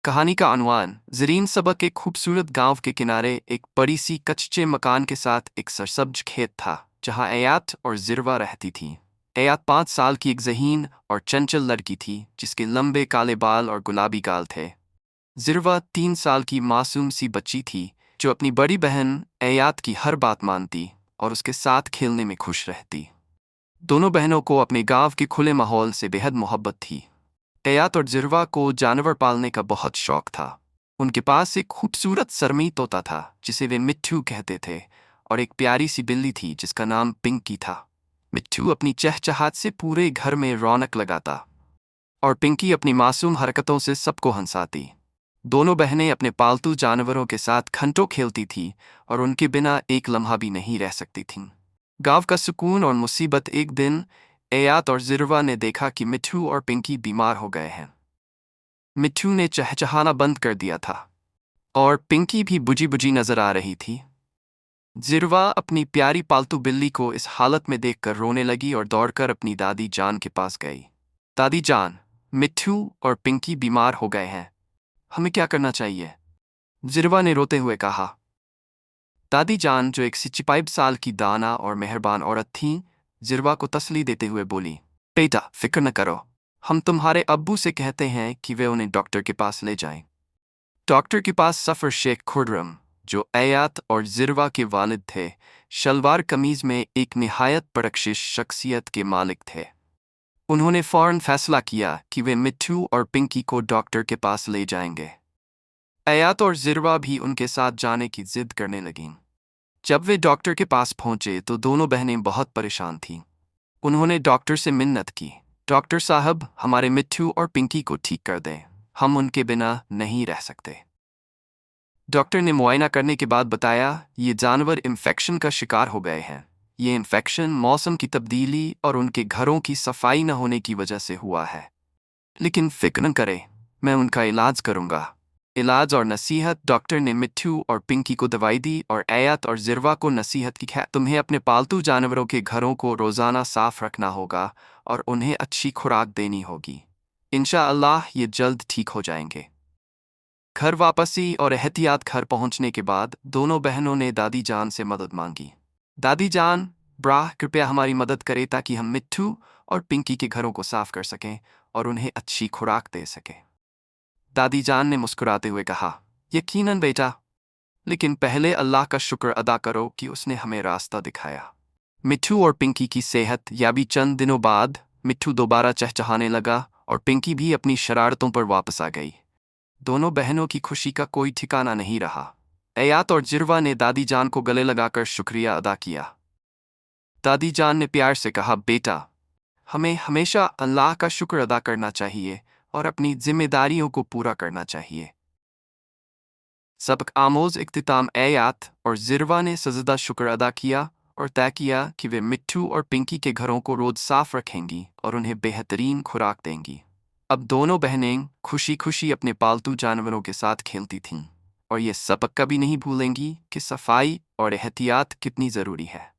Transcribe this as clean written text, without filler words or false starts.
कहानी का अनुमान ज़रीन सबक एक खूबसूरत गांव के किनारे एक बड़ी सी कच्चे मकान के साथ एक सरसब्ज खेत था जहां एयात और ज़िरवा रहती थी। एयात 5 साल की एक ज़हीन और चंचल लड़की थी जिसके लंबे काले बाल और गुलाबी गाल थे। ज़िरवा 3 साल की मासूम सी बच्ची थी जो अपनी बड़ी बहन एयात की हर बात मानती और उसके साथ खेलने में खुश रहती। दोनों बहनों को अपने गांव के खुले माहौल से बेहद मोहब्बत थी। एयात और ज़िरवा को जानवर पालने का बहुत शौक था। उनके पास एक खूबसूरत सरमी तोता था जिसे वे मिट्ठू कहते थे और एक प्यारी सी बिल्ली थी जिसका नाम पिंकी था। मिट्ठू अपनी चहचहाट से पूरे घर में रौनक लगाता और पिंकी अपनी मासूम हरकतों से सबको हंसाती। दोनों बहनें अपने पालतू जानवरों के साथ घंटों खेलती थीं और उनके बिना एक लम्हा भी नहीं रह सकती थीं। गांव का सुकून और मुसीबत एक दिन एयात और ज़िरवा ने देखा कि मिट्ठू और पिंकी बीमार हो गए हैं। मिट्ठू ने चहचहाना बंद कर दिया था और पिंकी भी बुझी बुझी नजर आ रही थी। ज़िरवा अपनी प्यारी पालतू बिल्ली को इस हालत में देखकर रोने लगी और दौड़कर अपनी दादी जान के पास गई। दादी जान, मिट्ठू और पिंकी बीमार हो गए हैं, हमें क्या करना चाहिए? ज़िरवा ने रोते हुए कहा। दादी जान, जो एक 65 साल की दाना और मेहरबान औरत थीं, ज़िरवा को तसल्ली देते हुए बोली, बेटा फिक्र न करो, हम तुम्हारे अब्बू से कहते हैं कि वे उन्हें डॉक्टर के पास ले जाएं। डॉक्टर के पास सफ़र शेख खुर्रम, जो एयात और ज़िरवा के वालिद थे, शलवार कमीज़ में एक निहायत परकशिश शख्सियत के मालिक थे। उन्होंने फ़ौरन फैसला किया कि वे मिट्ठू और पिंकी को डॉक्टर के पास ले जाएंगे। एयात और ज़िरवा भी उनके साथ जाने की जिद करने लगीं। जब वे डॉक्टर के पास पहुंचे तो दोनों बहनें बहुत परेशान थीं। उन्होंने डॉक्टर से मिन्नत की, डॉक्टर साहब, हमारे मिट्ठू और पिंकी को ठीक कर दें, हम उनके बिना नहीं रह सकते। डॉक्टर ने मुआयना करने के बाद बताया, ये जानवर इन्फेक्शन का शिकार हो गए हैं। ये इन्फेक्शन मौसम की तब्दीली और उनके घरों की सफाई न होने की वजह से हुआ है। लेकिन फिक्र न करें, मैं उनका इलाज करूंगा। इलाज और नसीहत। डॉक्टर ने मिट्ठू और पिंकी को दवाई दी और एयात और ज़िरवा को नसीहत की, तुम्हें अपने पालतू जानवरों के घरों को रोज़ाना साफ रखना होगा और उन्हें अच्छी खुराक देनी होगी। इंशाअल्लाह ये जल्द ठीक हो जाएंगे। घर वापसी और एहतियात घर पहुंचने के बाद दोनों बहनों ने दादी जान से मदद मांगी। दादी जान, ब्राह कृपया हमारी मदद करें ताकि हम मिट्ठू और पिंकी के घरों को साफ कर सकें और उन्हें अच्छी खुराक दे सकें। दादी जान ने मुस्कुराते हुए कहा, यकीनन बेटा, लेकिन पहले अल्लाह का शुक्र अदा करो कि उसने हमें रास्ता दिखाया। मिट्ठू और पिंकी की सेहत याबी। चंद दिनों बाद मिट्ठू दोबारा चहचहाने लगा और पिंकी भी अपनी शरारतों पर वापस आ गई। दोनों बहनों की खुशी का कोई ठिकाना नहीं रहा। एयात और ज़िरवा ने दादी जान को गले लगाकर शुक्रिया अदा किया। दादी जान ने प्यार से कहा, बेटा, हमें हमेशा अल्लाह का शुक्र अदा करना चाहिए और अपनी जिम्मेदारियों को पूरा करना चाहिए। सबक आमोज इख्तिताम। एयात और ज़िरवा ने सजदा शुक्र अदा किया और तय किया कि वे मिट्ठू और पिंकी के घरों को रोज़ साफ रखेंगी और उन्हें बेहतरीन खुराक देंगी। अब दोनों बहनें खुशी खुशी अपने पालतू जानवरों के साथ खेलती थीं और ये सबक कभी नहीं भूलेंगी कि सफाई और एहतियात कितनी ज़रूरी है।